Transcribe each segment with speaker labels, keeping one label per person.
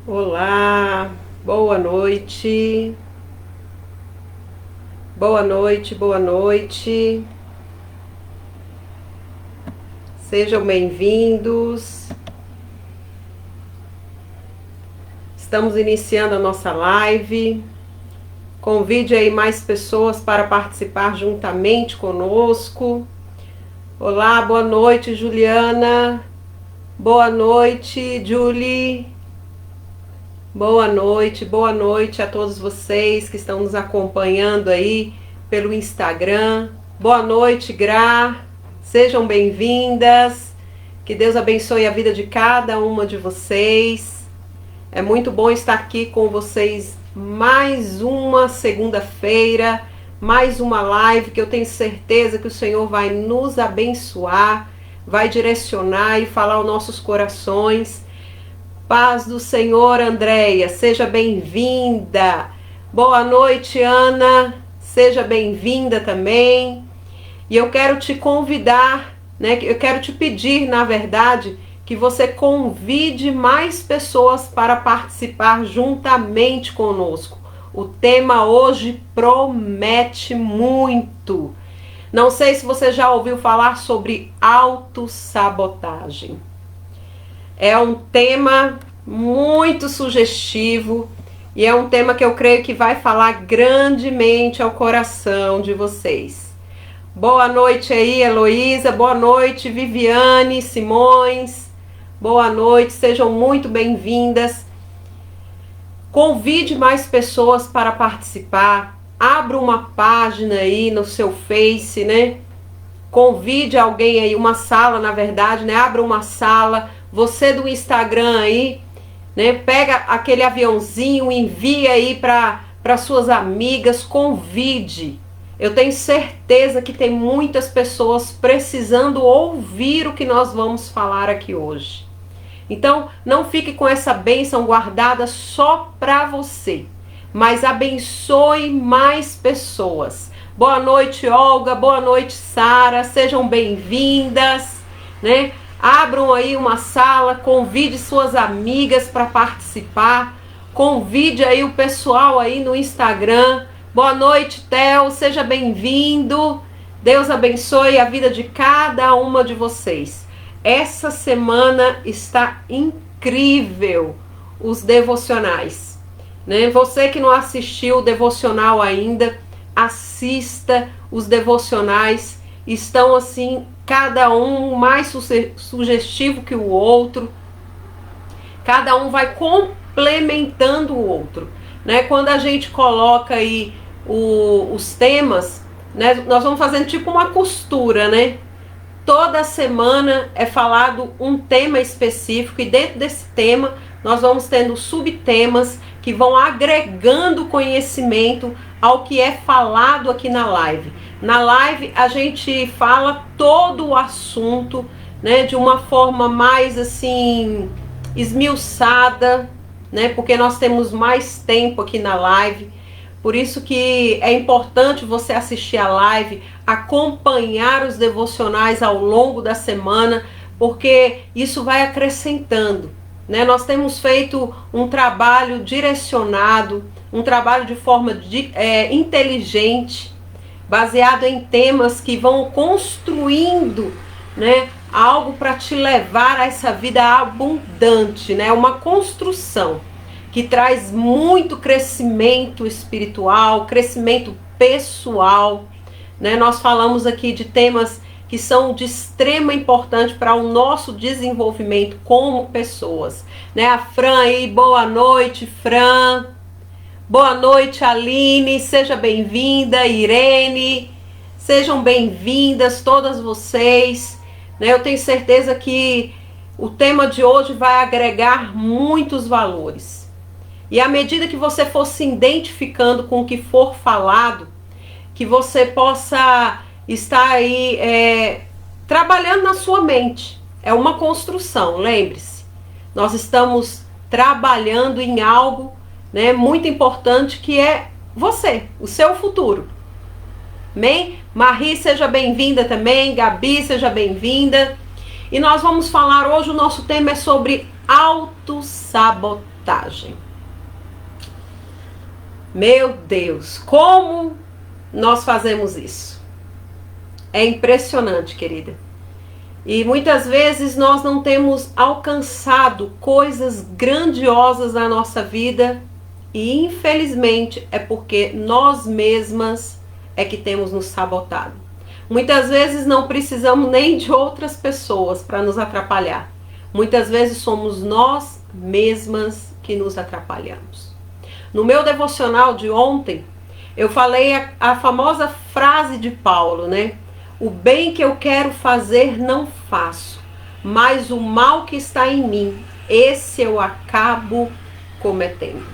Speaker 1: Olá, boa noite, boa noite, boa noite. Sejam bem-vindos. Estamos iniciando a nossa live. Convide aí mais pessoas para participar juntamente conosco. Olá, boa noite, Juliana. Boa noite, Julie. Boa noite a todos vocês que estão nos acompanhando aí pelo Instagram. Boa noite, Gra. Sejam bem-vindas. Que Deus abençoe a vida de cada uma de vocês. É muito bom estar aqui com vocês mais uma segunda-feira, mais uma live que eu tenho certeza que o Senhor vai nos abençoar, vai direcionar e falar aos nossos corações. Paz do Senhor, Andréia, seja bem-vinda. Boa noite, Ana, seja bem-vinda também. E eu quero te convidar, né? Eu quero te pedir, na verdade, que você convide mais pessoas para participar juntamente conosco. O tema hoje promete muito. Não sei se você já ouviu falar sobre autossabotagem. É um tema muito sugestivo e é um tema que eu creio que vai falar grandemente ao coração de vocês. Boa noite aí, Heloísa. Boa noite, Viviane, Simões. Boa noite, sejam muito bem-vindas. Convide mais pessoas para participar. Abra uma página aí no seu Face, né? Convide alguém aí, uma sala, na verdade, né? Abra uma sala. Você do Instagram aí, né? Pega aquele aviãozinho, envia aí para suas amigas, convide. Eu tenho certeza que tem muitas pessoas precisando ouvir o que nós vamos falar aqui hoje. Então, não fique com essa bênção guardada só para você, mas abençoe mais pessoas. Boa noite, Olga. Boa noite, Sara. Sejam bem-vindas, né? Abram aí uma sala, convide suas amigas para participar, convide aí o pessoal aí no Instagram. Boa noite, Theo, seja bem-vindo. Deus abençoe a vida de cada uma de vocês. Essa semana está incrível, os devocionais, né? Você que não assistiu o devocional ainda, assista os devocionais. Estão assim, cada um mais sugestivo que o outro. Cada um vai complementando o outro, né? Quando a gente coloca aí os temas, né? Nós vamos fazendo tipo uma costura, né? Toda semana é falado um tema específico e dentro desse tema nós vamos tendo subtemas que vão agregando conhecimento ao que é falado aqui na live. Na live a gente fala todo o assunto, né, de uma forma mais assim esmiuçada, né, porque nós temos mais tempo aqui na live. Por isso que é importante você assistir a live, acompanhar os devocionais ao longo da semana, porque isso vai acrescentando, né? Nós temos feito um trabalho direcionado, um trabalho de forma inteligente, baseado em temas que vão construindo, né, algo para te levar a essa vida abundante, né? Uma construção que traz muito crescimento espiritual, crescimento pessoal, né? Nós falamos aqui de temas que são de extrema importância para o nosso desenvolvimento como pessoas, né? A Fran aí, boa noite, Fran. Boa noite, Aline, seja bem-vinda, Irene. Sejam bem-vindas todas vocês, né? Eu tenho certeza que o tema de hoje vai agregar muitos valores. E à medida que você for se identificando com o que for falado, que você possa estar aí trabalhando na sua mente. É uma construção, lembre-se. Nós estamos trabalhando em algo, né, muito importante, que é você, o seu futuro. Amém? Marie, seja bem-vinda também. Gabi, seja bem-vinda. E nós vamos falar hoje, o nosso tema é sobre autossabotagem. sabotagem. Meu Deus, como nós fazemos isso? É impressionante, querida. E muitas vezes nós não temos alcançado coisas grandiosas na nossa vida e infelizmente é porque nós mesmas é que temos nos sabotado. Muitas vezes não precisamos nem de outras pessoas para nos atrapalhar. Muitas vezes somos nós mesmas que nos atrapalhamos. No meu devocional de ontem, eu falei a famosa frase de Paulo, né? O bem que eu quero fazer não faço, mas o mal que está em mim, esse eu acabo cometendo.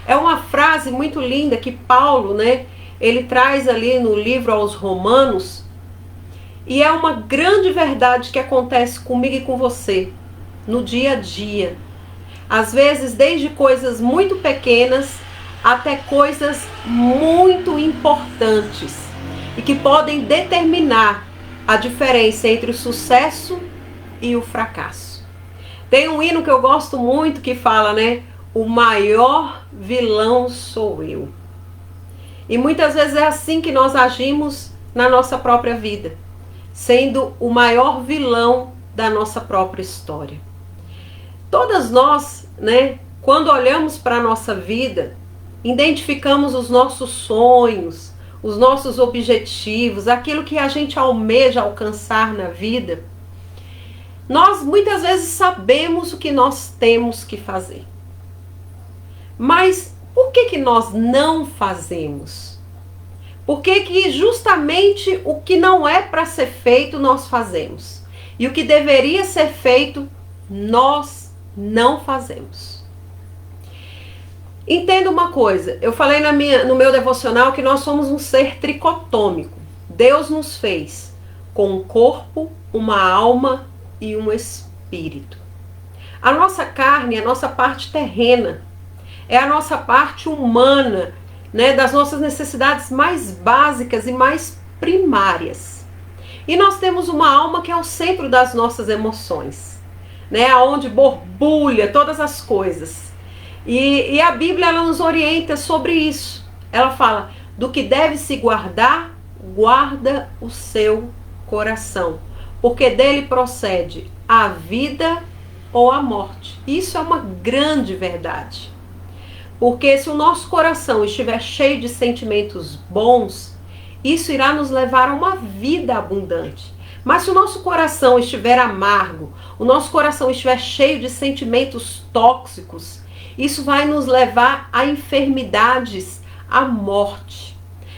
Speaker 1: É uma frase muito linda que Paulo, né? Ele traz ali no livro aos Romanos, e é uma grande verdade que acontece comigo e com você, no dia a dia. Às vezes, desde coisas muito pequenas até coisas muito importantes e que podem determinar a diferença entre o sucesso e o fracasso. Tem um hino que eu gosto muito que fala, né? O maior vilão sou eu. E muitas vezes é assim que nós agimos na nossa própria vida, sendo o maior vilão da nossa própria história. Todas nós, né, quando olhamos para a nossa vida, identificamos os nossos sonhos, os nossos objetivos, aquilo que a gente almeja alcançar na vida. Nós muitas vezes sabemos o que nós temos que fazer. Mas por que nós não fazemos? Por que justamente o que não é para ser feito nós fazemos? E o que deveria ser feito nós não fazemos. Entenda uma coisa, eu falei no meu devocional que nós somos um ser tricotômico. Deus nos fez com um corpo, uma alma e um espírito. A nossa carne, a nossa parte terrena, é a nossa parte humana, né, das nossas necessidades mais básicas e mais primárias. E nós temos uma alma que é o centro das nossas emoções, né, onde borbulha todas as coisas. E a Bíblia ela nos orienta sobre isso. Ela fala, do que deve se guardar, guarda o seu coração, porque dele procede a vida ou a morte. Isso é uma grande verdade. Porque se o nosso coração estiver cheio de sentimentos bons, isso irá nos levar a uma vida abundante. Mas se o nosso coração estiver amargo, o nosso coração estiver cheio de sentimentos tóxicos, isso vai nos levar a enfermidades, à morte.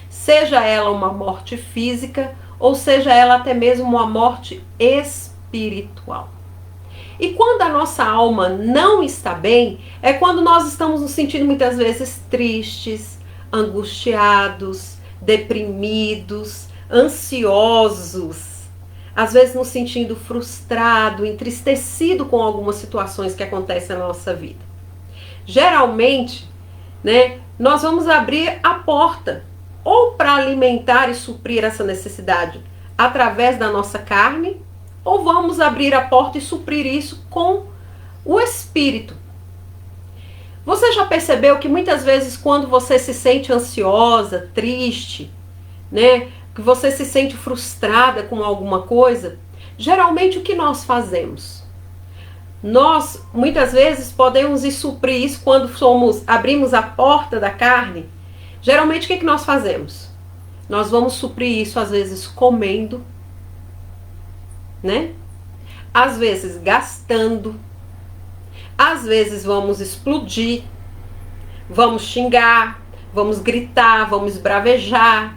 Speaker 1: Seja ela uma morte física, ou seja ela até mesmo uma morte espiritual. E quando a nossa alma não está bem, é quando nós estamos nos sentindo muitas vezes tristes, angustiados, deprimidos, ansiosos, às vezes nos sentindo frustrado, entristecido com algumas situações que acontecem na nossa vida. Geralmente, né, nós vamos abrir a porta ou para alimentar e suprir essa necessidade através da nossa carne, ou vamos abrir a porta e suprir isso com o espírito. Você já percebeu que muitas vezes quando você se sente ansiosa, triste, né, que você se sente frustrada com alguma coisa, geralmente o que nós fazemos? Nós, muitas vezes, podemos ir suprir isso quando abrimos a porta da carne. Geralmente, o que nós fazemos? Nós vamos suprir isso, às vezes, comendo, né? Às vezes, gastando. Às vezes, vamos explodir. Vamos xingar. Vamos gritar. Vamos esbravejar.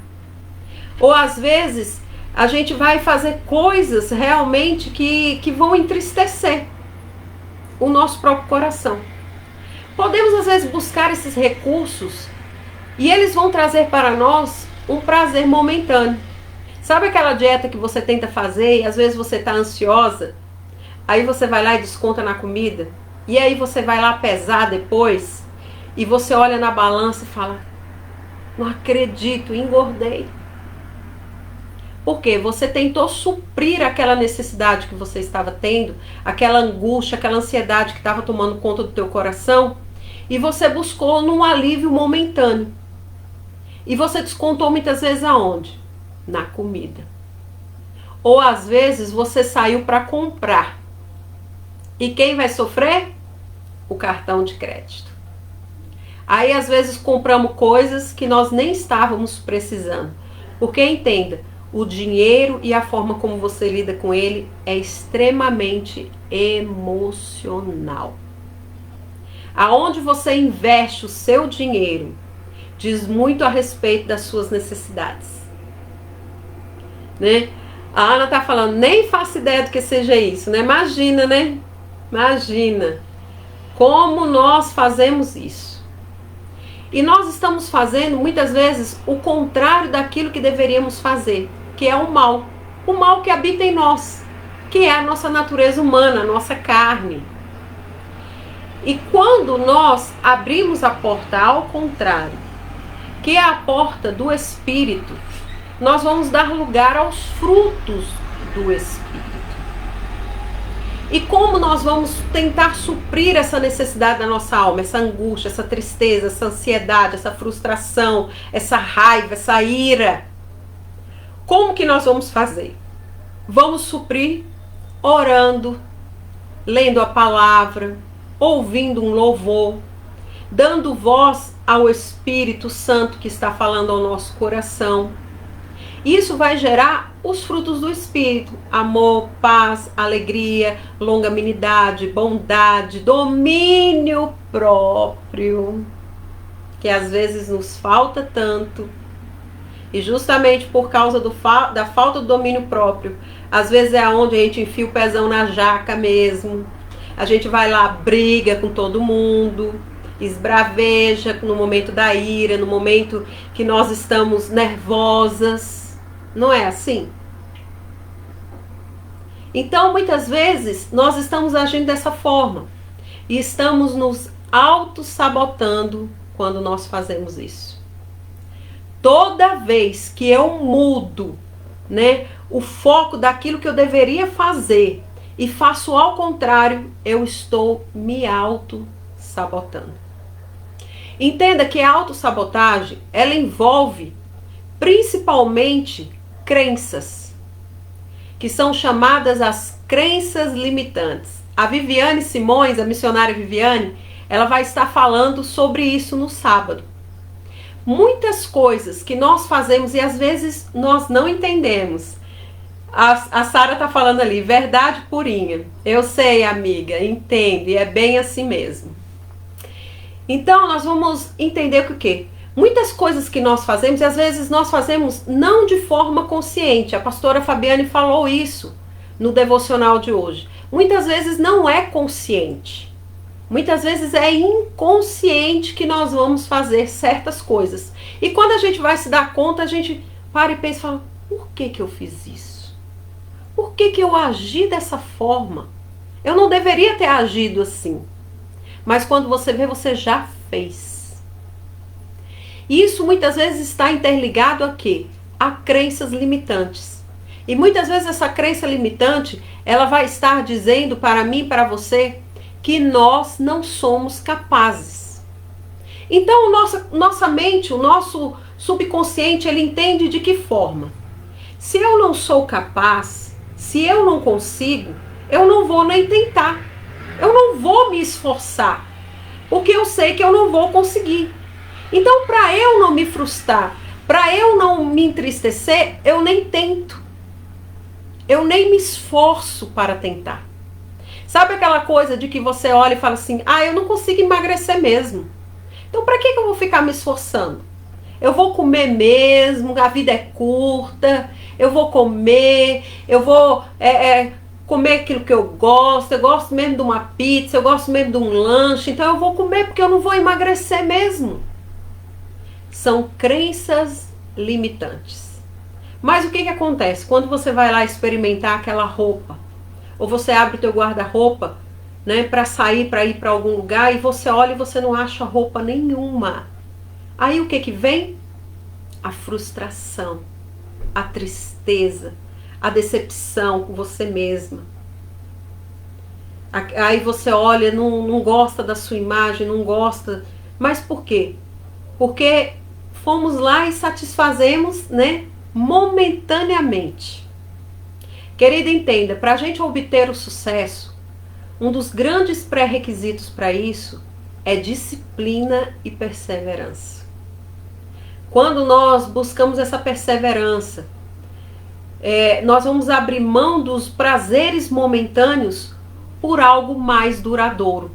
Speaker 1: Ou, às vezes, a gente vai fazer coisas realmente que vão entristecer o nosso próprio coração. Podemos às vezes buscar esses recursos e eles vão trazer para nós um prazer momentâneo. Sabe aquela dieta que você tenta fazer e às vezes você está ansiosa? Aí você vai lá e desconta na comida. E aí você vai lá pesar depois e você olha na balança e fala, não acredito, engordei. Porque você tentou suprir aquela necessidade que você estava tendo, aquela angústia, aquela ansiedade que estava tomando conta do teu coração, e você buscou num alívio momentâneo. E você descontou muitas vezes aonde? Na comida. Ou às vezes você saiu para comprar. E quem vai sofrer? O cartão de crédito. Aí às vezes compramos coisas que nós nem estávamos precisando. Porque entenda, o dinheiro e a forma como você lida com ele é extremamente emocional. Aonde você investe o seu dinheiro diz muito a respeito das suas necessidades, né? A Ana tá falando, nem faço ideia do que seja isso, né? Imagina, né? Imagina como nós fazemos isso. E nós estamos fazendo muitas vezes o contrário daquilo que deveríamos fazer, que é o mal que habita em nós, que é a nossa natureza humana, a nossa carne. E quando nós abrimos a porta ao contrário, que é a porta do Espírito, nós vamos dar lugar aos frutos do Espírito. E como nós vamos tentar suprir essa necessidade da nossa alma, essa angústia, essa tristeza, essa ansiedade, essa frustração, essa raiva, essa ira? Como que nós vamos fazer? Vamos suprir orando, lendo a palavra, ouvindo um louvor, dando voz ao Espírito Santo que está falando ao nosso coração. Isso vai gerar os frutos do Espírito: amor, paz, alegria, longanimidade, bondade, domínio próprio, que às vezes nos falta tanto. E justamente por causa da falta do domínio próprio, às vezes é onde a gente enfia o pezão na jaca mesmo. A gente vai lá, briga com todo mundo, esbraveja no momento da ira, no momento que nós estamos nervosas. Não é assim? Então, muitas vezes, nós estamos agindo dessa forma. E estamos nos auto-sabotando quando nós fazemos isso. Toda vez que eu mudo, né, o foco daquilo que eu deveria fazer e faço ao contrário, eu estou me auto-sabotando. Entenda que a autossabotagem, ela envolve principalmente crenças, que são chamadas as crenças limitantes. A Viviane Simões, a missionária Viviane, ela vai estar falando sobre isso no sábado. Muitas coisas que nós fazemos e às vezes nós não entendemos. A Sara está falando ali, verdade purinha. Eu sei, amiga, entende, é bem assim mesmo. Então nós vamos entender o quê? Muitas coisas que nós fazemos, e às vezes nós fazemos não de forma consciente. A pastora Fabiane falou isso no devocional de hoje. Muitas vezes não é consciente. Muitas vezes é inconsciente que nós vamos fazer certas coisas. E quando a gente vai se dar conta, a gente para e pensa e fala, por que eu fiz isso? Por que eu agi dessa forma? Eu não deveria ter agido assim. Mas quando você vê, você já fez. E isso muitas vezes está interligado a quê? A crenças limitantes. E muitas vezes essa crença limitante, ela vai estar dizendo para mim e para você que nós não somos capazes. Então nossa mente, o nosso subconsciente, ele entende de que forma? Se eu não sou capaz, se eu não consigo, eu não vou nem tentar. Eu não vou me esforçar, porque eu sei que eu não vou conseguir. Então, para eu não me frustrar, para eu não me entristecer, eu nem tento. Eu nem me esforço para tentar. Sabe aquela coisa de que você olha e fala assim, eu não consigo emagrecer mesmo. Então, para que eu vou ficar me esforçando? Eu vou comer mesmo, a vida é curta, eu vou comer, eu vou comer aquilo que eu gosto mesmo de uma pizza, eu gosto mesmo de um lanche, então eu vou comer porque eu não vou emagrecer mesmo. São crenças limitantes. Mas o que acontece? Quando você vai lá experimentar aquela roupa, ou você abre o teu guarda-roupa, né, para sair, para ir para algum lugar, e você olha e você não acha roupa nenhuma. Aí o que vem? A frustração, a tristeza, a decepção com você mesma. Aí você olha, não gosta da sua imagem, não gosta. Mas por quê? Porque fomos lá e satisfazemos, né, momentaneamente. Querida, entenda, para a gente obter o sucesso, um dos grandes pré-requisitos para isso é disciplina e perseverança. Quando nós buscamos essa perseverança, nós vamos abrir mão dos prazeres momentâneos por algo mais duradouro,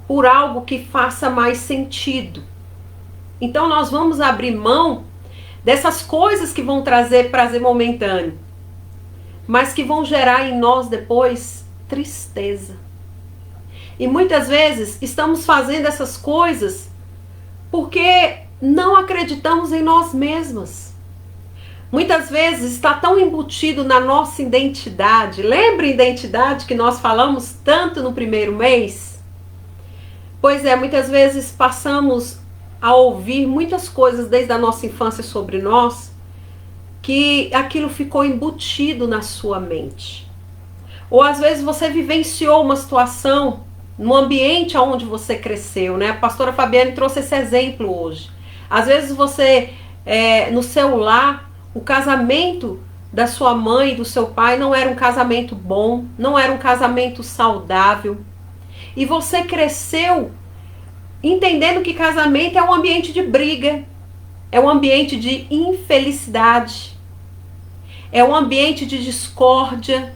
Speaker 1: por algo que faça mais sentido. Então nós vamos abrir mão dessas coisas que vão trazer prazer momentâneo, mas que vão gerar em nós depois tristeza. E muitas vezes estamos fazendo essas coisas porque não acreditamos em nós mesmas. Muitas vezes está tão embutido na nossa identidade. Lembra a identidade que nós falamos tanto no primeiro mês? Pois é, muitas vezes passamos a ouvir muitas coisas desde a nossa infância sobre nós, que aquilo ficou embutido na sua mente. Ou às vezes você vivenciou uma situação no ambiente onde você cresceu, né? A pastora Fabiane trouxe esse exemplo hoje. Às vezes você, no seu lar, o casamento da sua mãe e do seu pai não era um casamento bom, não era um casamento saudável. E você cresceu entendendo que casamento é um ambiente de briga, é um ambiente de infelicidade, é um ambiente de discórdia.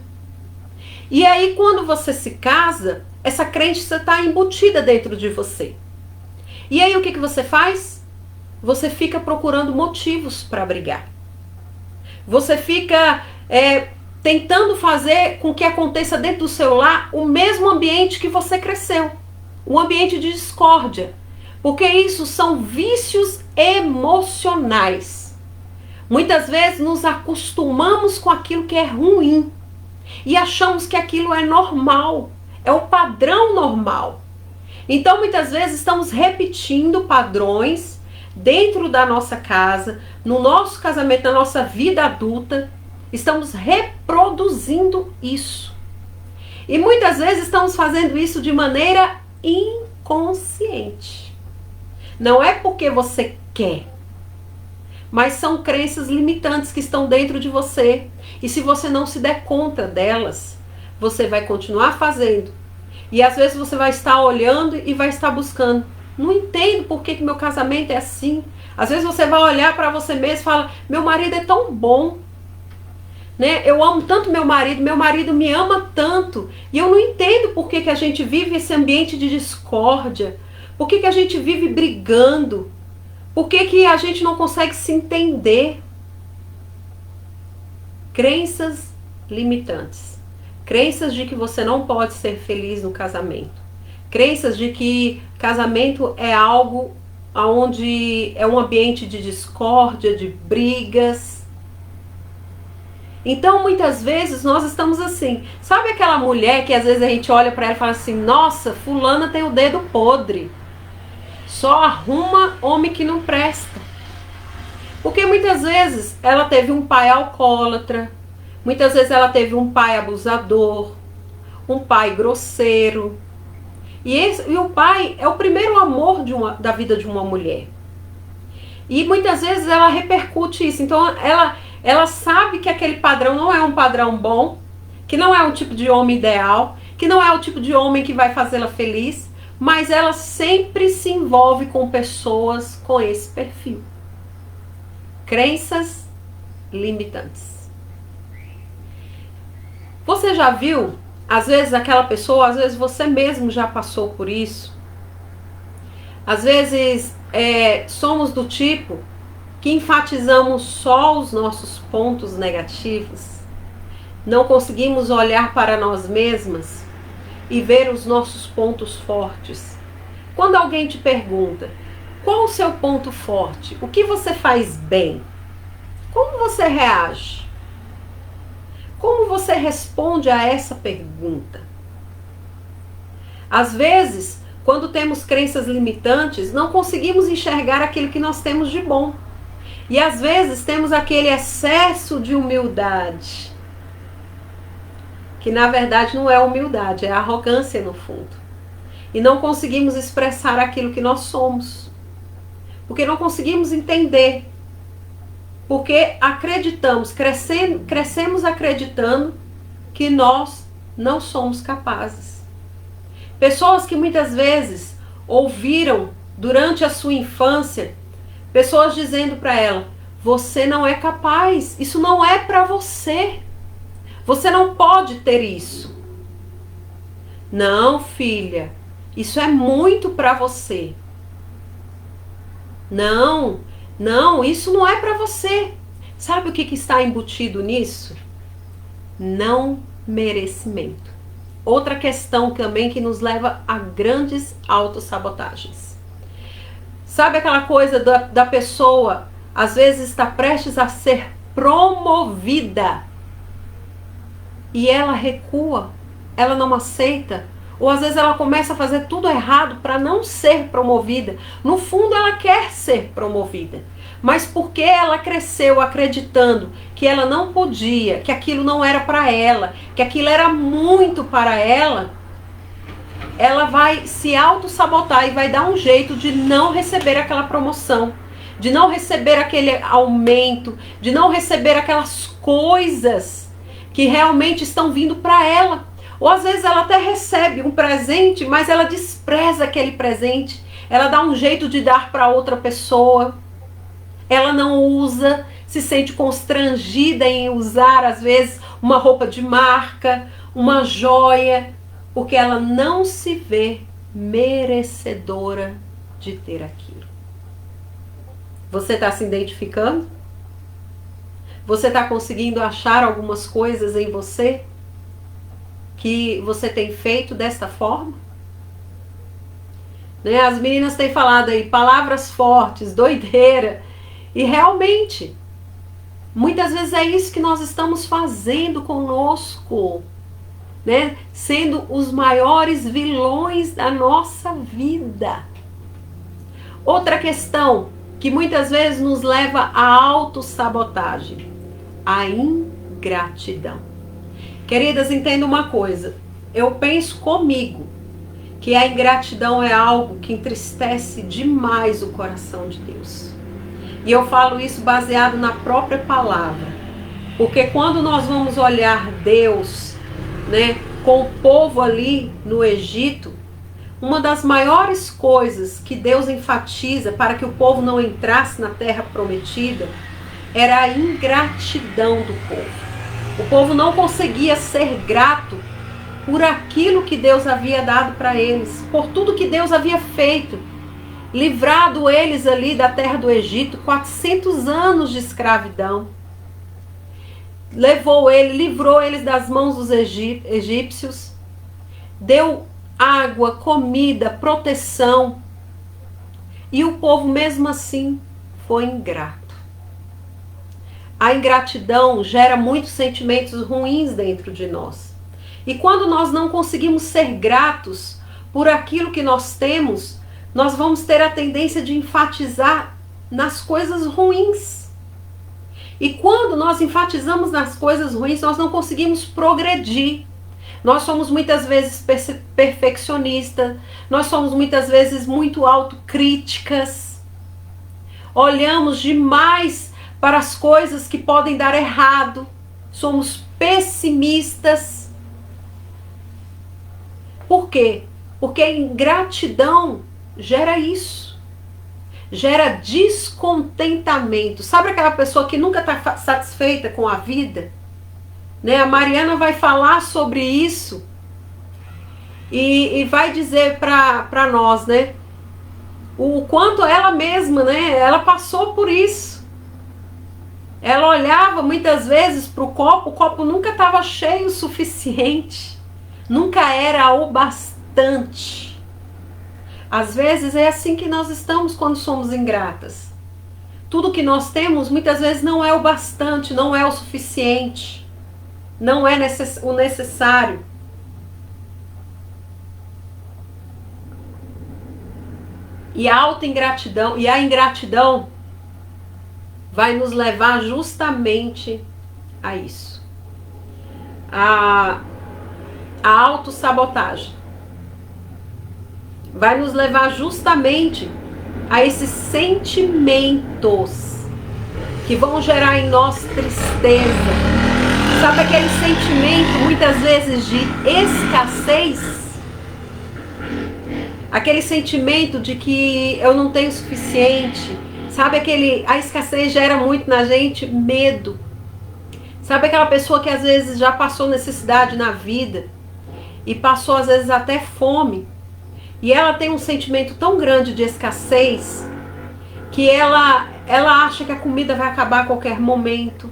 Speaker 1: E aí quando você se casa, essa crença está embutida dentro de você. E aí o que você faz? Você fica procurando motivos para brigar. Você fica tentando fazer com que aconteça dentro do seu lar o mesmo ambiente que você cresceu. Um ambiente de discórdia. Porque isso são vícios emocionais. Muitas vezes nos acostumamos com aquilo que é ruim. E achamos que aquilo é normal. É o padrão normal. Então muitas vezes estamos repetindo padrões dentro da nossa casa, no nosso casamento, na nossa vida adulta, estamos reproduzindo isso. E muitas vezes estamos fazendo isso de maneira inconsciente. Não é porque você quer, mas são crenças limitantes que estão dentro de você. E se você não se der conta delas, você vai continuar fazendo. E às vezes você vai estar olhando e vai estar buscando. Não entendo por que meu casamento é assim. Às vezes você vai olhar para você mesmo e fala, meu marido é tão bom, né? Eu amo tanto meu marido me ama tanto. E eu não entendo por que a gente vive esse ambiente de discórdia. Por que a gente vive brigando? Por que a gente não consegue se entender? Crenças limitantes. Crenças de que você não pode ser feliz no casamento. Crenças de que casamento é algo onde é um ambiente de discórdia, de brigas. Então muitas vezes nós estamos assim. Sabe aquela mulher que às vezes a gente olha para ela e fala assim, nossa, fulana tem o dedo podre. Só arruma homem que não presta. Porque muitas vezes ela teve um pai alcoólatra, muitas vezes ela teve um pai abusador, um pai grosseiro. E o pai é o primeiro amor da vida de uma mulher. E muitas vezes ela repercute isso. Então ela sabe que aquele padrão não é um padrão bom, que não é um tipo de homem ideal, que não é o tipo de homem que vai fazê-la feliz, mas ela sempre se envolve com pessoas com esse perfil. Crenças limitantes. Você já viu, às vezes aquela pessoa, às vezes você mesmo já passou por isso. Às vezes somos do tipo que enfatizamos só os nossos pontos negativos. Não conseguimos olhar para nós mesmas e ver os nossos pontos fortes. Quando alguém te pergunta, qual o seu ponto forte? O que você faz bem? Como você reage? Como você responde a essa pergunta? Às vezes, quando temos crenças limitantes, não conseguimos enxergar aquilo que nós temos de bom. E às vezes temos aquele excesso de humildade. que na verdade não é humildade, é arrogância no fundo. E não conseguimos expressar aquilo que nós somos. Porque não conseguimos entender. Porque acreditamos, crescemos acreditando que nós não somos capazes. Pessoas que muitas vezes ouviram durante a sua infância, pessoas dizendo para ela: você não é capaz, isso não é para você. Você não pode ter isso. Não, filha, isso é muito para você. Não, isso não é para você. Sabe o que está embutido nisso? Não merecimento. Outra questão também que nos leva a grandes autossabotagens. Sabe aquela coisa da pessoa, às vezes está prestes a ser promovida e ela recua, ela não aceita, ou às vezes ela começa a fazer tudo errado para não ser promovida. No fundo ela quer ser promovida, mas porque ela cresceu acreditando que ela não podia, que aquilo não era para ela, que aquilo era muito para ela, ela vai se auto-sabotar e vai dar um jeito de não receber aquela promoção, de não receber aquele aumento, de não receber aquelas coisas que realmente estão vindo para ela. Ou às vezes ela até recebe um presente, mas ela despreza aquele presente, ela dá um jeito de dar para outra pessoa, ela não usa, se sente constrangida em usar às vezes uma roupa de marca, uma joia, porque ela não se vê merecedora de ter aquilo. Você está se identificando? Você está conseguindo achar algumas coisas em você que você tem feito desta forma? Né? As meninas têm falado aí palavras fortes, doideira, e realmente muitas vezes é isso que nós estamos fazendo conosco, né? Sendo os maiores vilões da nossa vida. Outra questão que muitas vezes nos leva à autossabotagem: a ingratidão. Queridas, entenda uma coisa. Eu penso comigo que a ingratidão é algo que entristece demais o coração de Deus. E eu falo isso baseado na própria palavra. Porque quando nós vamos olhar Deus, né, com o povo ali no Egito, uma das maiores coisas que Deus enfatiza para que o povo não entrasse na terra prometida era a ingratidão do povo. O povo não conseguia ser grato por aquilo que Deus havia dado para eles, por tudo que Deus havia feito, livrado eles ali da terra do Egito, 400 anos de escravidão. Livrou eles das mãos dos egípcios, deu água, comida, proteção. E o povo mesmo assim foi ingrato. A ingratidão gera muitos sentimentos ruins dentro de nós. E quando nós não conseguimos ser gratos por aquilo que nós temos, nós vamos ter a tendência de enfatizar nas coisas ruins. E quando nós enfatizamos nas coisas ruins, nós não conseguimos progredir. Nós somos muitas vezes perfeccionistas, nós somos muitas vezes muito autocríticas, olhamos demais para as coisas que podem dar errado, somos pessimistas. Por quê? Porque a ingratidão gera isso, gera descontentamento. Sabe aquela pessoa que nunca está satisfeita com a vida? Né? A Mariana vai falar sobre isso e vai dizer para nós, né, o quanto ela mesma, né, ela passou por isso. Ela olhava muitas vezes para o copo nunca estava cheio o suficiente, nunca era o bastante. Às vezes é assim que nós estamos quando somos ingratas. Tudo que nós temos muitas vezes não é o bastante, não é o suficiente. Não é o necessário. E a auto-ingratidão e a ingratidão vai nos levar justamente a isso. A autossabotagem vai nos levar justamente a esses sentimentos que vão gerar em nós tristeza. Sabe aquele sentimento, muitas vezes, de escassez? Aquele sentimento de que eu não tenho o suficiente. Sabe a escassez gera muito na gente medo. Sabe aquela pessoa que às vezes já passou necessidade na vida e passou às vezes até fome. E ela tem um sentimento tão grande de escassez que ela acha que a comida vai acabar a qualquer momento.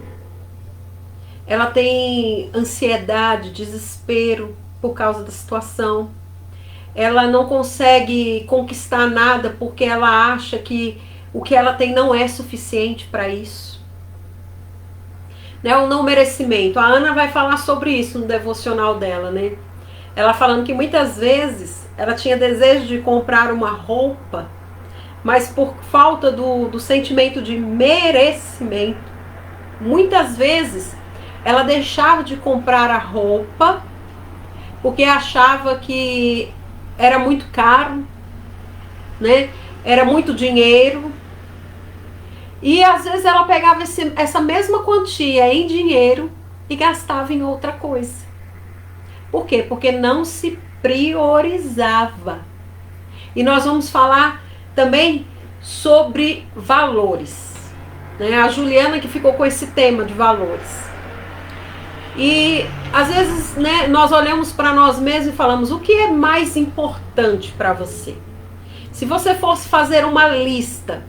Speaker 1: Ela tem ansiedade, desespero por causa da situação. Ela não consegue conquistar nada porque ela acha que o que ela tem não é suficiente para isso. Né? O não merecimento. A Ana vai falar sobre isso no devocional dela, né? Ela falando que muitas vezes ela tinha desejo de comprar uma roupa, mas por falta do sentimento de merecimento, muitas vezes ela deixava de comprar a roupa porque achava que era muito caro, né? Era muito dinheiro. E às vezes ela pegava essa mesma quantia em dinheiro e gastava em outra coisa. Por quê? Porque não se priorizava. E nós vamos falar também sobre valores. Né? A Juliana que ficou com esse tema de valores. E às vezes, né, nós olhamos para nós mesmos e falamos: o que é mais importante para você? Se você fosse fazer uma lista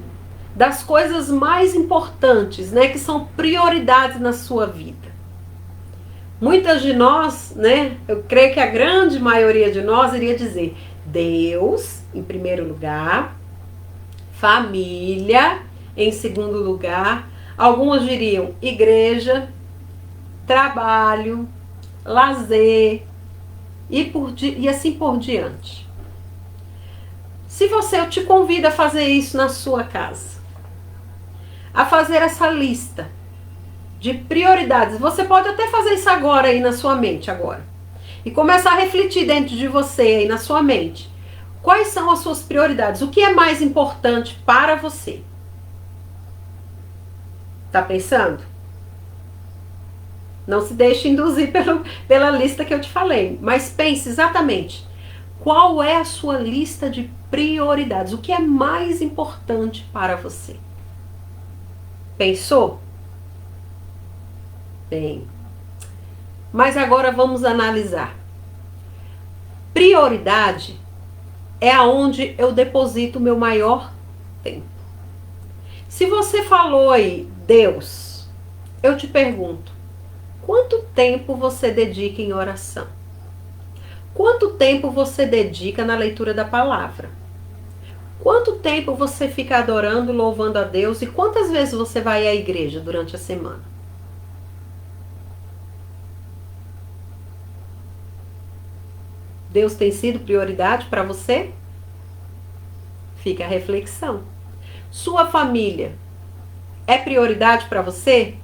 Speaker 1: das coisas mais importantes, né, que são prioridades na sua vida. Muitas de nós, né, eu creio que a grande maioria de nós iria dizer Deus em primeiro lugar, família em segundo lugar, alguns diriam igreja, trabalho, lazer e assim por diante. Se eu te convido a fazer isso na sua casa, a fazer essa lista de prioridades, você pode até fazer isso agora aí na sua mente agora, e começar a refletir dentro de você aí na sua mente, quais são as suas prioridades, o que é mais importante para você? Tá pensando? Não se deixe induzir pela lista que eu te falei, mas pense exatamente qual é a sua lista de prioridades, o que é mais importante para você. Pensou? Bem, mas agora vamos analisar. Prioridade é aonde eu deposito o meu maior tempo. Se você falou aí, Deus, eu te pergunto, quanto tempo você dedica em oração? Quanto tempo você dedica na leitura da palavra? Quanto tempo você fica adorando, louvando a Deus? E quantas vezes você vai à igreja durante a semana? Deus tem sido prioridade para você? Fica a reflexão. Sua família é prioridade para você?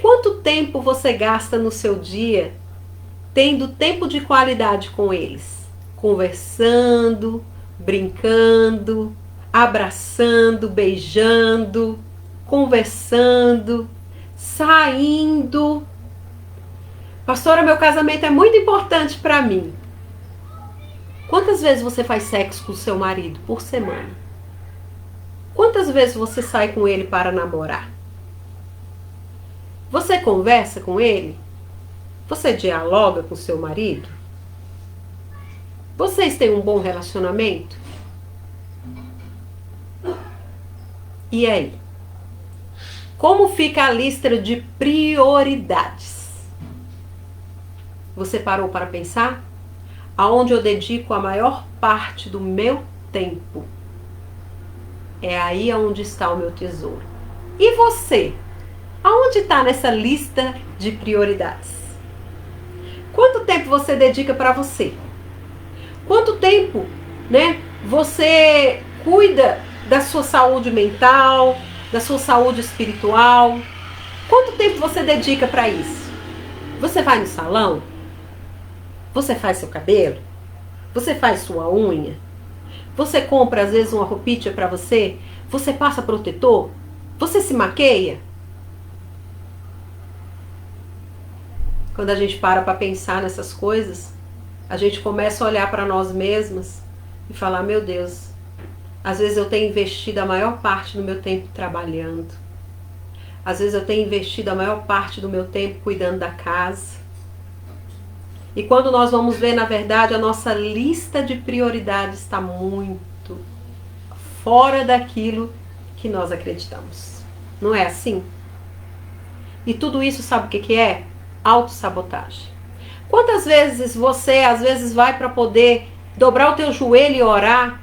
Speaker 1: Quanto tempo você gasta no seu dia tendo tempo de qualidade com eles? Conversando, brincando, abraçando, beijando, conversando, saindo. Pastora, meu casamento é muito importante para mim. Quantas vezes você faz sexo com o seu marido por semana? Quantas vezes você sai com ele para namorar? Você conversa com ele? Você dialoga com o seu marido? Vocês têm um bom relacionamento? E aí? Como fica a lista de prioridades? Você parou para pensar? Aonde eu dedico a maior parte do meu tempo? É aí onde está o meu tesouro. E você? Aonde está nessa lista de prioridades? Quanto tempo você dedica para você? Quanto tempo, né, você cuida da sua saúde mental, da sua saúde espiritual? Quanto tempo você dedica para isso? Você vai no salão? Você faz seu cabelo? Você faz sua unha? Você compra às vezes uma roupinha para você? Você passa protetor? Você se maqueia? Quando a gente para pensar nessas coisas, a gente começa a olhar para nós mesmas e falar, meu Deus, às vezes eu tenho investido a maior parte do meu tempo trabalhando. Às vezes eu tenho investido a maior parte do meu tempo cuidando da casa. E quando nós vamos ver, na verdade, a nossa lista de prioridades está muito fora daquilo que nós acreditamos. Não é assim? E tudo isso, sabe o que é? Autossabotagem. Quantas vezes você, às vezes, vai para poder dobrar o teu joelho e orar,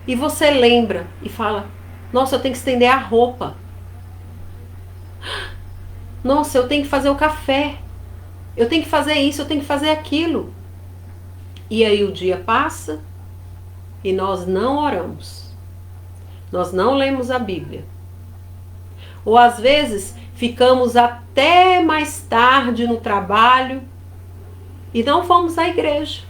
Speaker 1: e você lembra e fala, nossa, eu tenho que estender a roupa. Nossa, eu tenho que fazer o café. Eu tenho que fazer isso, eu tenho que fazer aquilo. E aí o dia passa e nós não oramos. Nós não lemos a Bíblia. Ou às vezes ficamos até mais tarde no trabalho e não vamos à igreja.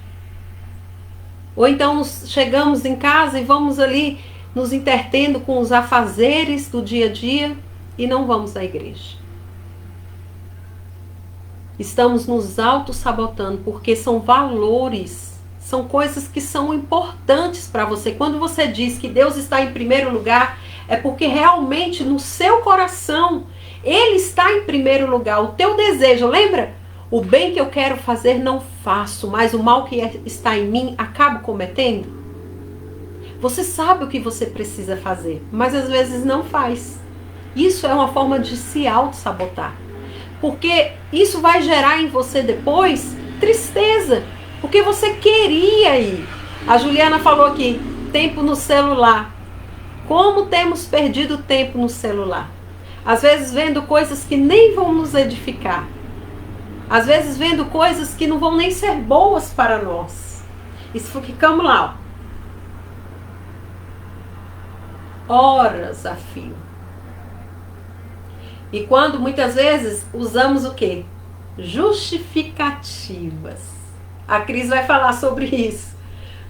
Speaker 1: Ou então chegamos em casa e vamos ali nos intertendo com os afazeres do dia a dia e não vamos à igreja. Estamos nos auto-sabotando porque são valores, são coisas que são importantes para você. Quando você diz que Deus está em primeiro lugar, é porque realmente no seu coração Ele está em primeiro lugar. O teu desejo, lembra? O bem que eu quero fazer não faço, mas o mal que está em mim acabo cometendo. Você sabe o que você precisa fazer, mas às vezes não faz. Isso é uma forma de se auto-sabotar. Porque isso vai gerar em você depois tristeza. Porque você queria ir. A Juliana falou aqui, tempo no celular. Como temos perdido tempo no celular? Às vezes vendo coisas que nem vão nos edificar. Às vezes vendo coisas que não vão nem ser boas para nós. Isso ficamos lá, horas a fio. E quando muitas vezes usamos o quê? Justificativas. A Cris vai falar sobre isso.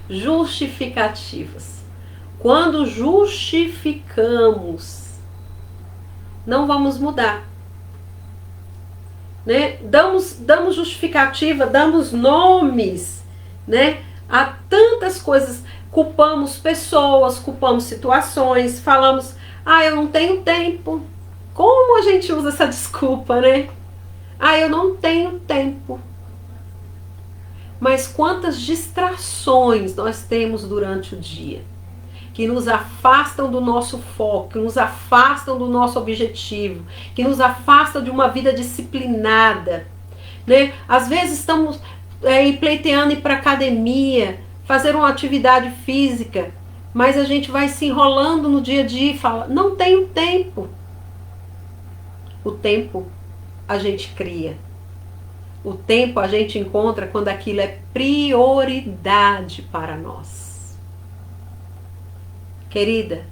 Speaker 1: Justificativas. Quando justificamos, não vamos mudar. Né? Damos justificativa, damos nomes, né, a tantas coisas. Culpamos pessoas, culpamos situações, falamos, eu não tenho tempo. Como a gente usa essa desculpa, né? Eu não tenho tempo. Mas quantas distrações nós temos durante o dia, que nos afastam do nosso foco, que nos afastam do nosso objetivo, que nos afastam de uma vida disciplinada, né? Às vezes estamos pleiteando ir para academia, fazer uma atividade física, mas a gente vai se enrolando no dia a dia e fala, não tenho tempo. O tempo a gente cria. O tempo a gente encontra quando aquilo é prioridade para nós. Querida,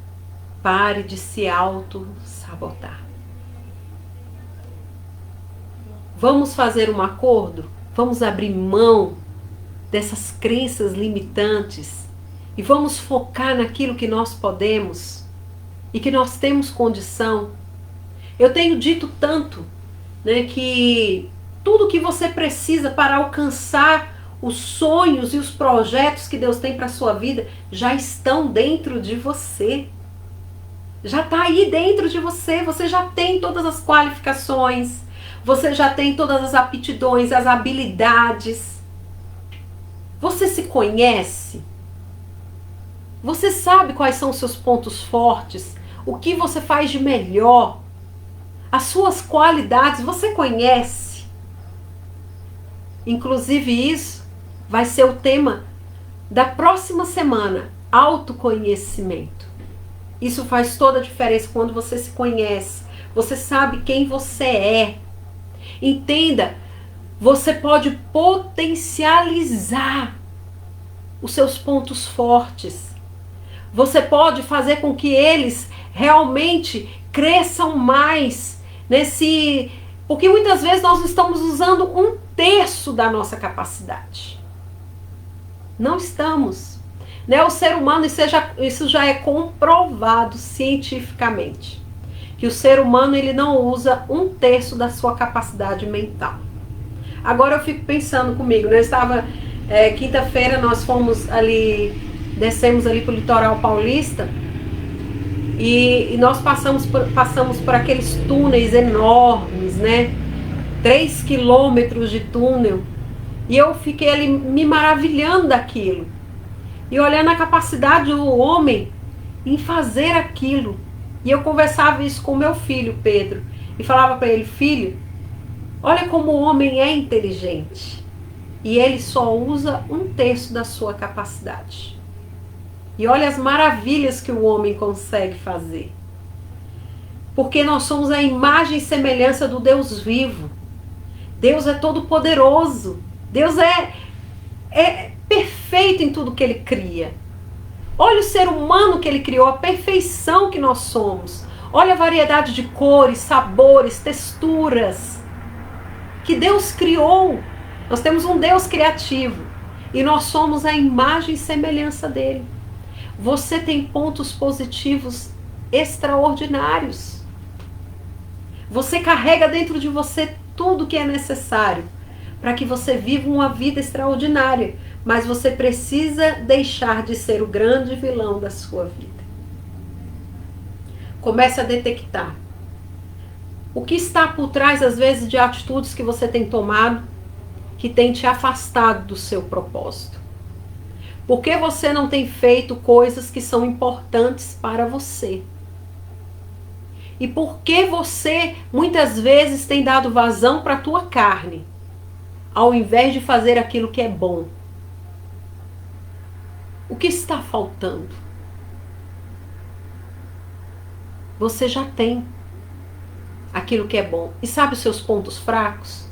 Speaker 1: pare de se auto-sabotar. Vamos fazer um acordo? Vamos abrir mão dessas crenças limitantes e vamos focar naquilo que nós podemos e que nós temos condição. Eu tenho dito tanto, né, que tudo que você precisa para alcançar os sonhos e os projetos que Deus tem para a sua vida já estão dentro de você. Já está aí dentro de você. Você já tem todas as qualificações. Você já tem todas as aptidões, as habilidades. Você se conhece? Você sabe quais são os seus pontos fortes? O que você faz de melhor? As suas qualidades, você conhece? Inclusive isso vai ser o tema da próxima semana, autoconhecimento. Isso faz toda a diferença quando você se conhece, você sabe quem você é. Entenda, você pode potencializar os seus pontos fortes. Você pode fazer com que eles realmente cresçam mais porque muitas vezes nós estamos usando 1/3 da nossa capacidade. Não estamos. Né? O ser humano, isso já é comprovado cientificamente. Que o ser humano ele não usa 1/3 da sua capacidade mental. Agora eu fico pensando comigo, né? Quinta-feira nós fomos ali, descemos ali para o litoral paulista e nós passamos por aqueles túneis enormes, né? 3 quilômetros de túnel. E eu fiquei ali me maravilhando daquilo. E olhando a capacidade do homem em fazer aquilo. E eu conversava isso com meu filho, Pedro. E falava para ele, filho, olha como o homem é inteligente. E ele só usa 1/3 da sua capacidade. E olha as maravilhas que o homem consegue fazer. Porque nós somos a imagem e semelhança do Deus vivo. Deus é todo poderoso. Deus é perfeito em tudo que ele cria. Olha o ser humano que ele criou, a perfeição que nós somos. Olha a variedade de cores, sabores, texturas que Deus criou. Nós temos um Deus criativo e nós somos a imagem e semelhança dele. Você tem pontos positivos extraordinários. Você carrega dentro de você tudo que é necessário para que você viva uma vida extraordinária. Mas você precisa deixar de ser o grande vilão da sua vida. Comece a detectar o que está por trás, às vezes, de atitudes que você tem tomado que tem te afastado do seu propósito. Por que você não tem feito coisas que são importantes para você? E por que você, muitas vezes, tem dado vazão para a tua carne, ao invés de fazer aquilo que é bom? O que está faltando? Você já tem aquilo que é bom. E sabe os seus pontos fracos?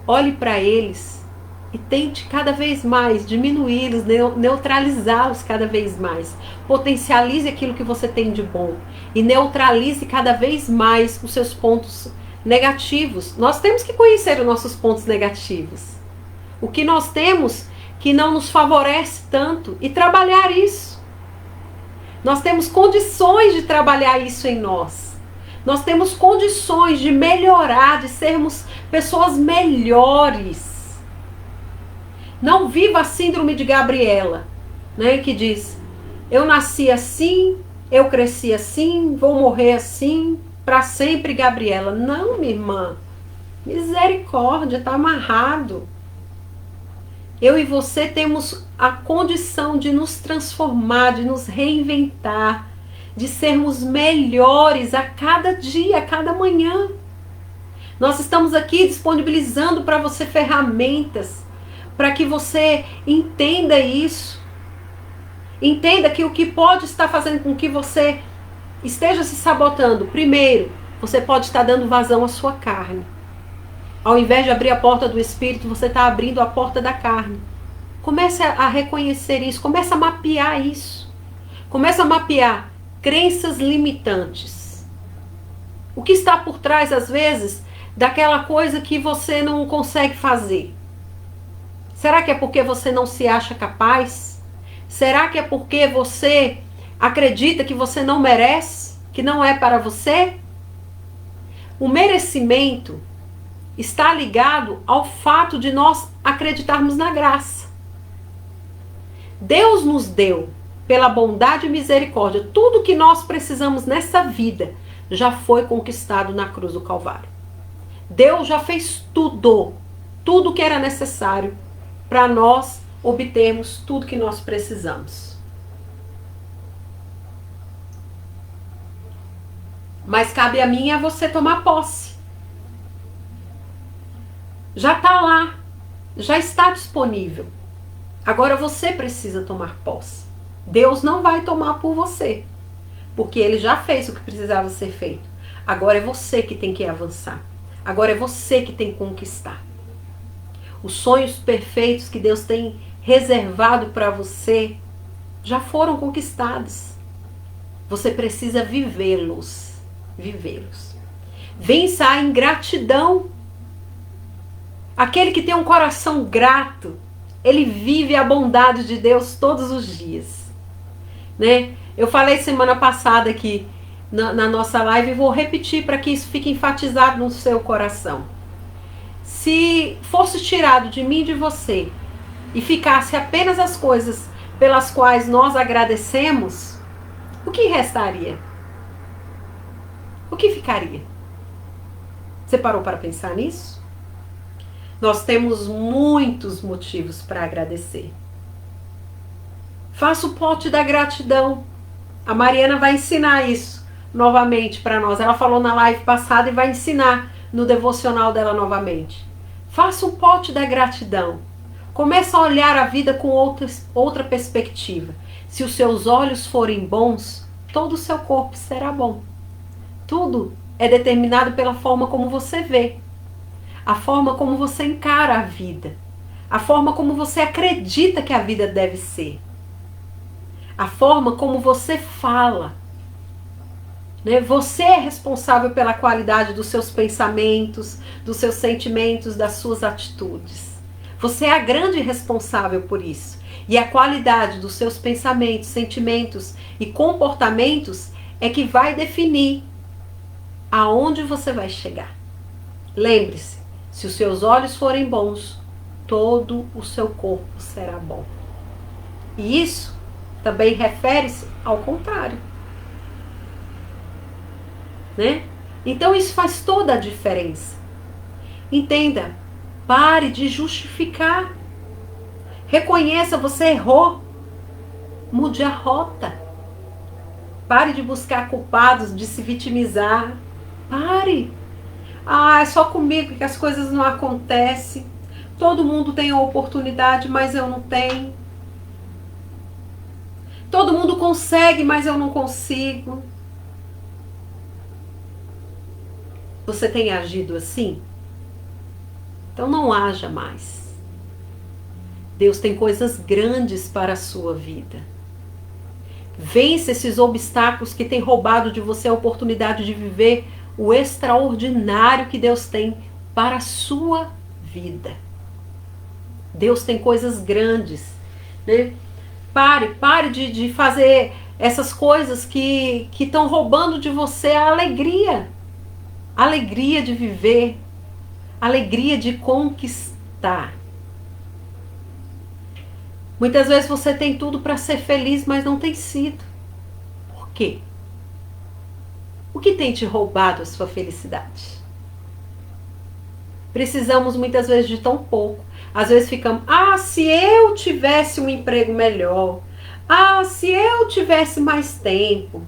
Speaker 1: Olhe para eles e tente cada vez mais diminuí-los, neutralizá-los cada vez mais. Potencialize aquilo que você tem de bom e neutralize cada vez mais os seus pontos negativos. Nós temos que conhecer os nossos pontos negativos. O que nós temos que não nos favorece tanto e trabalhar isso. Nós temos condições de trabalhar isso em nós. Nós temos condições de melhorar, de sermos pessoas melhores. Não viva a síndrome de Gabriela, né, que diz, eu nasci assim, eu cresci assim, vou morrer assim, para sempre, Gabriela. Não, minha irmã, misericórdia, está amarrado. Eu e você temos a condição de nos transformar, de nos reinventar, de sermos melhores a cada dia, a cada manhã. Nós estamos aqui disponibilizando para você ferramentas, para que você entenda isso. Entenda que o que pode estar fazendo com que você esteja se sabotando, primeiro, você pode estar dando vazão à sua carne. Ao invés de abrir a porta do Espírito, você está abrindo a porta da carne. Comece a reconhecer isso, comece a mapear isso. Comece a mapear crenças limitantes. O que está por trás, às vezes, daquela coisa que você não consegue fazer? Será que é porque você não se acha capaz? Será que é porque você acredita que você não merece? Que não é para você? O merecimento está ligado ao fato de nós acreditarmos na graça. Deus nos deu, pela bondade e misericórdia, tudo que nós precisamos nessa vida já foi conquistado na cruz do Calvário. Deus já fez tudo que era necessário para nós obtermos tudo que nós precisamos. Mas cabe a mim e a você tomar posse. Já está lá, já está disponível. Agora você precisa tomar posse. Deus não vai tomar por você, porque Ele já fez o que precisava ser feito. Agora é você que tem que avançar. Agora é você que tem que conquistar. Os sonhos perfeitos que Deus tem reservado para você já foram conquistados. Você precisa vivê-los. Vivê-los. Vença a ingratidão. Aquele que tem um coração grato, ele vive a bondade de Deus todos os dias, né? Eu falei semana passada aqui na nossa live e vou repetir para que isso fique enfatizado no seu coração. Se fosse tirado de mim e de você e ficasse apenas as coisas pelas quais nós agradecemos, o que restaria? O que ficaria? Você parou para pensar nisso? Nós temos muitos motivos para agradecer. Faça o pote da gratidão. A Mariana vai ensinar isso novamente para nós. Ela falou na live passada e vai ensinar no devocional dela novamente. Faça um pote da gratidão. Comece a olhar a vida com outra perspectiva. Se os seus olhos forem bons, todo o seu corpo será bom. Tudo é determinado pela forma como você vê, a forma como você encara a vida, a forma como você acredita que a vida deve ser, a forma como você fala. Né? Você é responsável pela qualidade dos seus pensamentos, dos seus sentimentos, das suas atitudes. Você é a grande responsável por isso. E a qualidade dos seus pensamentos, sentimentos e comportamentos é que vai definir aonde você vai chegar. Lembre-se, se os seus olhos forem bons, todo o seu corpo será bom. E isso também refere-se ao contrário. Né? Então isso faz toda a diferença. Entenda, pare de justificar. Reconheça, você errou. Mude a rota. Pare de buscar culpados, de se vitimizar. Pare. Ah, é só comigo que as coisas não acontecem. Todo mundo tem a oportunidade, mas eu não tenho. Todo mundo consegue, mas eu não consigo. Você tem agido assim? Então não haja mais. Deus tem coisas grandes para a sua vida. Vença esses obstáculos que têm roubado de você a oportunidade de viver o extraordinário que Deus tem para a sua vida. Deus tem coisas grandes, né? Pare de fazer essas coisas que estão roubando de você a alegria. A alegria de viver, a alegria de conquistar. Muitas vezes você tem tudo para ser feliz, mas não tem sido. Por quê? O que tem te roubado a sua felicidade? Precisamos muitas vezes de tão pouco. Às vezes ficamos, se eu tivesse um emprego melhor. Se eu tivesse mais tempo.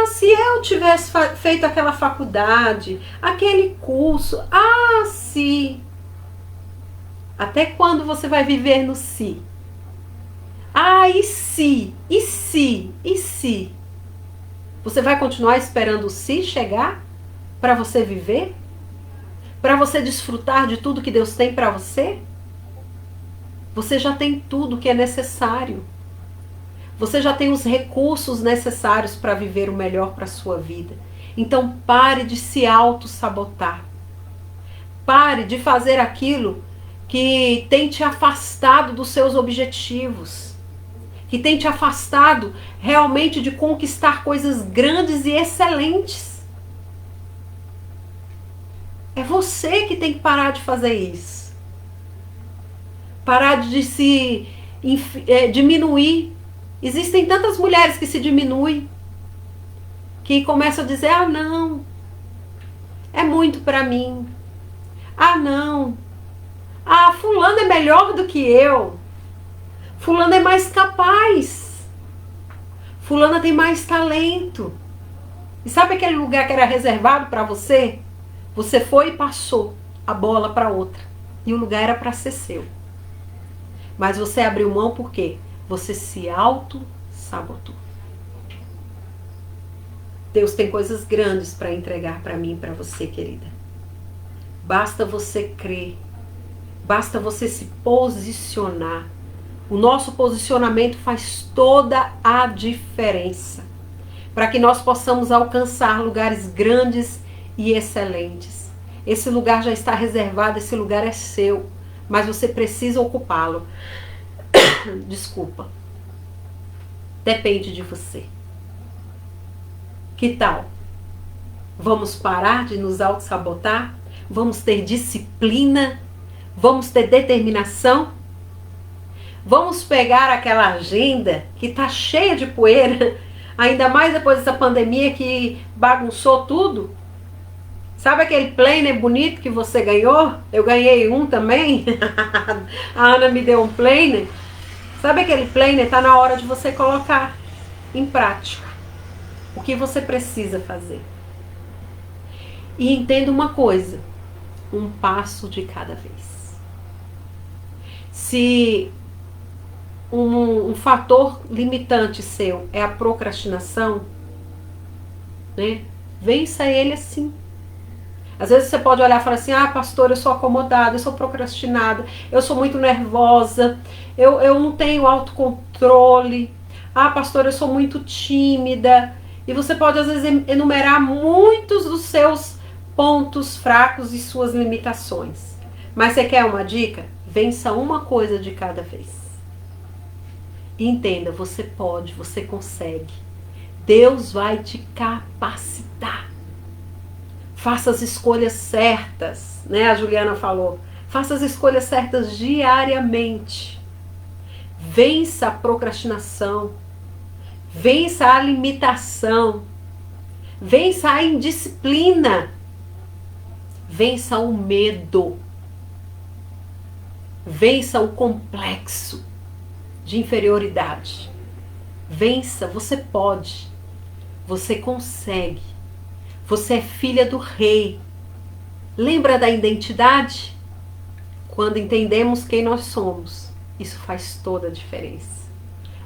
Speaker 1: Se eu tivesse feito aquela faculdade, aquele curso. Se. Até quando você vai viver no si? E se? E se? E se? Você vai continuar esperando o si chegar para você viver? Para você desfrutar de tudo que Deus tem para você? Você já tem tudo que é necessário. Você já tem os recursos necessários para viver o melhor para a sua vida. Então pare de se auto-sabotar. Pare de fazer aquilo que tem te afastado dos seus objetivos. Que tem te afastado realmente de conquistar coisas grandes e excelentes. É você que tem que parar de fazer isso. Parar de se diminuir. Existem tantas mulheres que se diminuem, que começam a dizer, não, é muito para mim. Não, fulano é melhor do que eu. Fulano é mais capaz. Fulana tem mais talento. E sabe aquele lugar que era reservado para você? Você foi e passou a bola para outra. E o lugar era para ser seu. Mas você abriu mão por quê? Você se auto-sabotou. Deus tem coisas grandes para entregar para mim e para você, querida. Basta você crer. Basta você se posicionar. O nosso posicionamento faz toda a diferença. Para que nós possamos alcançar lugares grandes e excelentes. Esse lugar já está reservado, esse lugar é seu. mas você precisa ocupá-lo. Desculpa. Depende de você. Que tal? Vamos parar de nos auto-sabotar? Vamos ter disciplina? Vamos ter determinação? Vamos pegar aquela agenda que está cheia de poeira, ainda mais depois dessa pandemia que bagunçou tudo? Sabe aquele planner bonito que você ganhou? Eu ganhei um também. A Ana me deu um planner. Sabe aquele planner? Está na hora de você colocar em prática o que você precisa fazer. E entenda uma coisa, um passo de cada vez. Se um fator limitante seu é a procrastinação, né? Vença ele assim. Às vezes você pode olhar e falar assim, pastor, eu sou acomodada, eu sou procrastinada, eu sou muito nervosa, eu não tenho autocontrole, pastor, eu sou muito tímida. E você pode às vezes enumerar muitos dos seus pontos fracos e suas limitações. Mas você quer uma dica? Vença uma coisa de cada vez. E entenda, você pode, você consegue. Deus vai te capacitar. Faça as escolhas certas, né? A Juliana falou. Faça as escolhas certas diariamente. Vença a procrastinação. Vença a limitação. Vença a indisciplina. Vença o medo. Vença o complexo de inferioridade. Vença, você pode. Você consegue. Você é filha do rei. Lembra da identidade? Quando entendemos quem nós somos, isso faz toda a diferença.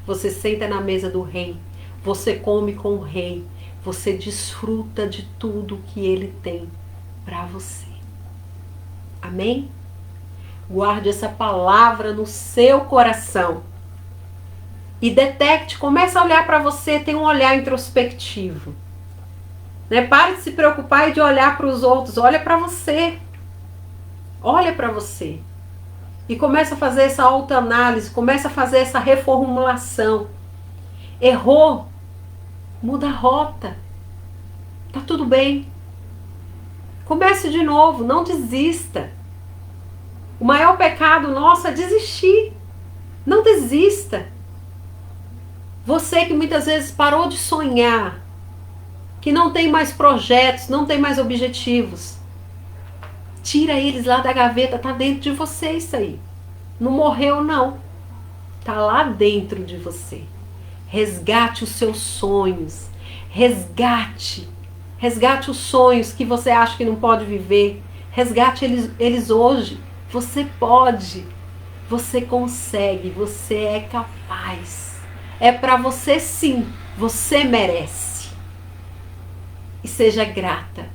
Speaker 1: Você senta na mesa do rei, você come com o rei, você desfruta de tudo que ele tem para você. Amém? Guarde essa palavra no seu coração. E detecte, comece a olhar para você, tem um olhar introspectivo. Né? Pare de se preocupar e de olhar para os outros. Olha para você. Olha para você. E começa a fazer essa autoanálise, começa a fazer essa reformulação. Errou? Muda a rota. Tá tudo bem. Comece de novo, não desista. O maior pecado nosso é desistir. Não desista. Você que muitas vezes parou de sonhar, que não tem mais projetos, não tem mais objetivos, tira eles lá da gaveta, tá dentro de você isso aí. Não morreu não, tá lá dentro de você. Resgate os seus sonhos, resgate os sonhos que você acha que não pode viver, resgate eles hoje. Você pode, você consegue, você é capaz. É para você sim, você merece. E seja grata.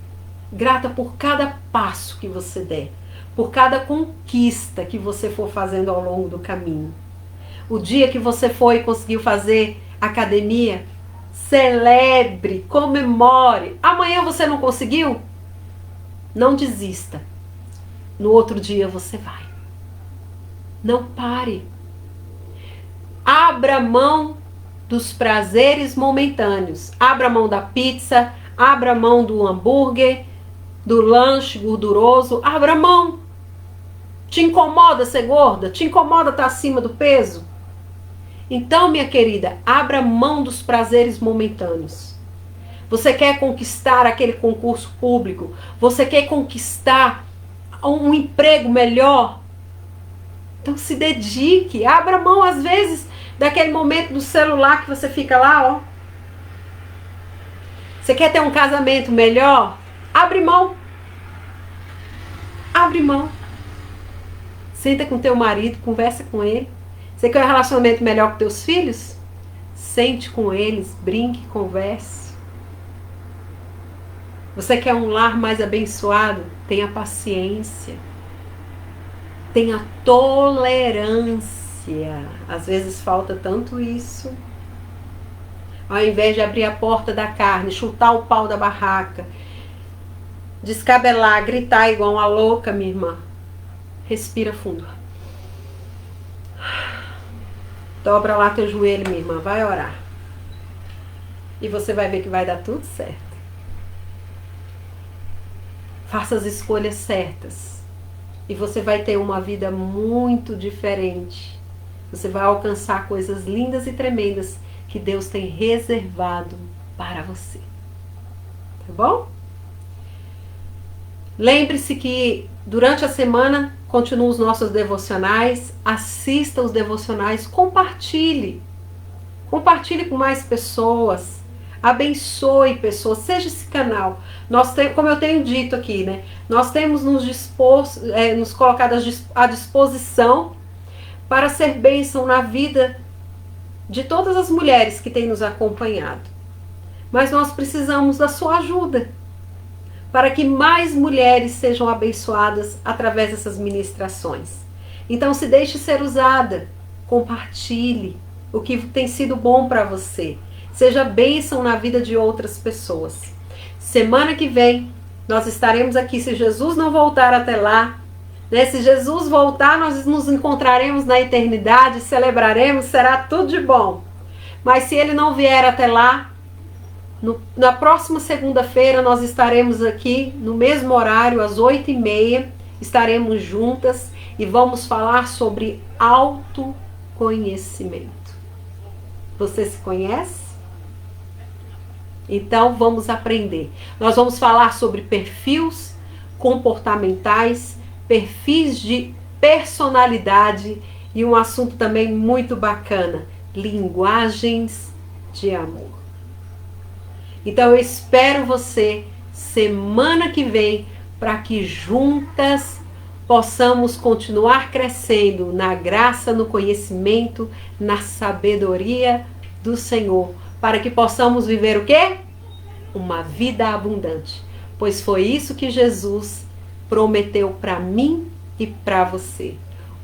Speaker 1: Grata por cada passo que você der, por cada conquista que você for fazendo ao longo do caminho. O dia que você foi e conseguiu fazer academia, celebre, comemore. Amanhã você não conseguiu? Não desista. No outro dia você vai. Não pare. Abra mão dos prazeres momentâneos. Abra mão da pizza, abra mão do hambúrguer, do lanche gorduroso. Abra mão. Te incomoda ser gorda? Te incomoda estar acima do peso? Então, minha querida, abra mão dos prazeres momentâneos. Você quer conquistar aquele concurso público? Você quer conquistar um emprego melhor? Então se dedique, abra mão às vezes daquele momento do celular que você fica lá, ó. Você quer ter um casamento melhor? Abre mão. Abre mão. Senta com teu marido, conversa com ele. Você quer um relacionamento melhor com teus filhos? Sente com eles, brinque, converse. Você quer um lar mais abençoado? Tenha paciência. Tenha tolerância. Às vezes falta tanto isso. Ao invés de abrir a porta da carne, chutar o pau da barraca, descabelar, gritar igual uma louca, minha irmã, respira fundo. Dobra lá teu joelho, minha irmã, vai orar. E você vai ver que vai dar tudo certo. Faça as escolhas certas. E você vai ter uma vida muito diferente. Você vai alcançar coisas lindas e tremendas que Deus tem reservado para você. Tá bom? Lembre-se que durante a semana continuam os nossos devocionais. Assista os devocionais, compartilhe. Compartilhe com mais pessoas. Abençoe pessoas, seja esse canal. Nós temos, como eu tenho dito aqui, né? Nós temos nos colocado à disposição para ser bênção na vida de todas as mulheres que têm nos acompanhado. Mas nós precisamos da sua ajuda para que mais mulheres sejam abençoadas através dessas ministrações. Então se deixe ser usada, compartilhe o que tem sido bom para você. Seja bênção na vida de outras pessoas. Semana que vem, nós estaremos aqui, se Jesus não voltar até lá, né? Se Jesus voltar, nós nos encontraremos na eternidade, celebraremos, será tudo de bom. Mas se Ele não vier até lá, na próxima segunda-feira nós estaremos aqui, no mesmo horário, às 8h30, estaremos juntas e vamos falar sobre autoconhecimento. Você se conhece? Então vamos aprender. Nós vamos falar sobre perfis comportamentais, perfis de personalidade e um assunto também muito bacana, linguagens de amor. Então eu espero você semana que vem para que juntas possamos continuar crescendo na graça, no conhecimento, na sabedoria do Senhor. Para que possamos viver o quê? Uma vida abundante. Pois foi isso que Jesus prometeu para mim e para você.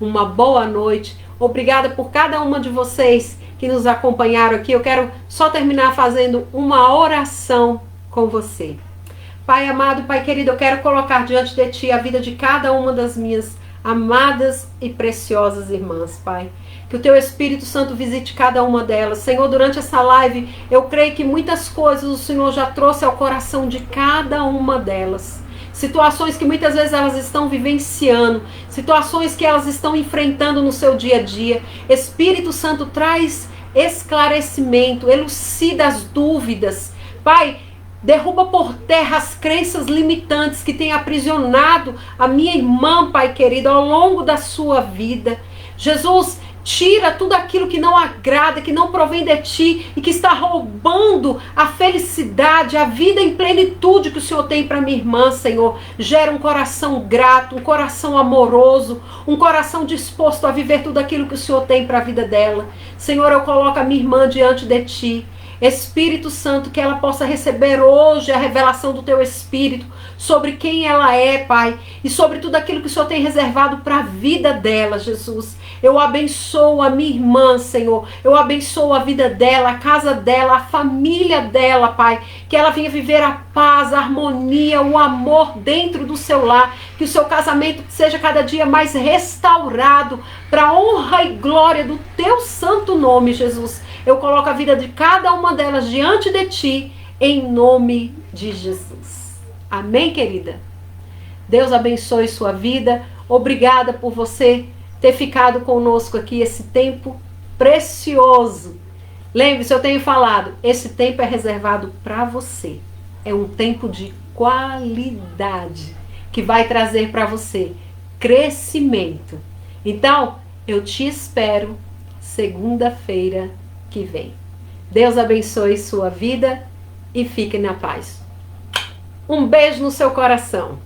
Speaker 1: Uma boa noite. Obrigada por cada uma de vocês que nos acompanharam aqui. Eu quero só terminar fazendo uma oração com você. Pai amado, Pai querido, eu quero colocar diante de Ti a vida de cada uma das minhas amadas e preciosas irmãs, Pai. Que o Teu Espírito Santo visite cada uma delas. Senhor, durante essa live, eu creio que muitas coisas o Senhor já trouxe ao coração de cada uma delas. Situações que muitas vezes elas estão vivenciando, situações que elas estão enfrentando no seu dia a dia. Espírito Santo, traz esclarecimento, elucida as dúvidas. Pai, derruba por terra as crenças limitantes que têm aprisionado a minha irmã, Pai querido, ao longo da sua vida. Jesus, tira tudo aquilo que não agrada, que não provém de Ti e que está roubando a felicidade, a vida em plenitude que o Senhor tem para minha irmã, Senhor. Gera um coração grato, um coração amoroso, um coração disposto a viver tudo aquilo que o Senhor tem para a vida dela. Senhor, eu coloco a minha irmã diante de Ti. Espírito Santo, que ela possa receber hoje a revelação do Teu Espírito sobre quem ela é, Pai, e sobre tudo aquilo que o Senhor tem reservado para a vida dela, Jesus. Eu abençoo a minha irmã, Senhor. Eu abençoo a vida dela, a casa dela, a família dela, Pai. Que ela venha viver a paz, a harmonia, o amor dentro do seu lar. Que o seu casamento seja cada dia mais restaurado para a honra e glória do Teu santo nome, Jesus. Eu coloco a vida de cada uma delas diante de Ti, em nome de Jesus. Amém, querida? Deus abençoe sua vida. Obrigada por você ter ficado conosco aqui esse tempo precioso. Lembre-se, eu tenho falado, esse tempo é reservado para você. É um tempo de qualidade que vai trazer para você crescimento. Então, eu te espero segunda-feira que vem. Deus abençoe sua vida e fique na paz. Um beijo no seu coração.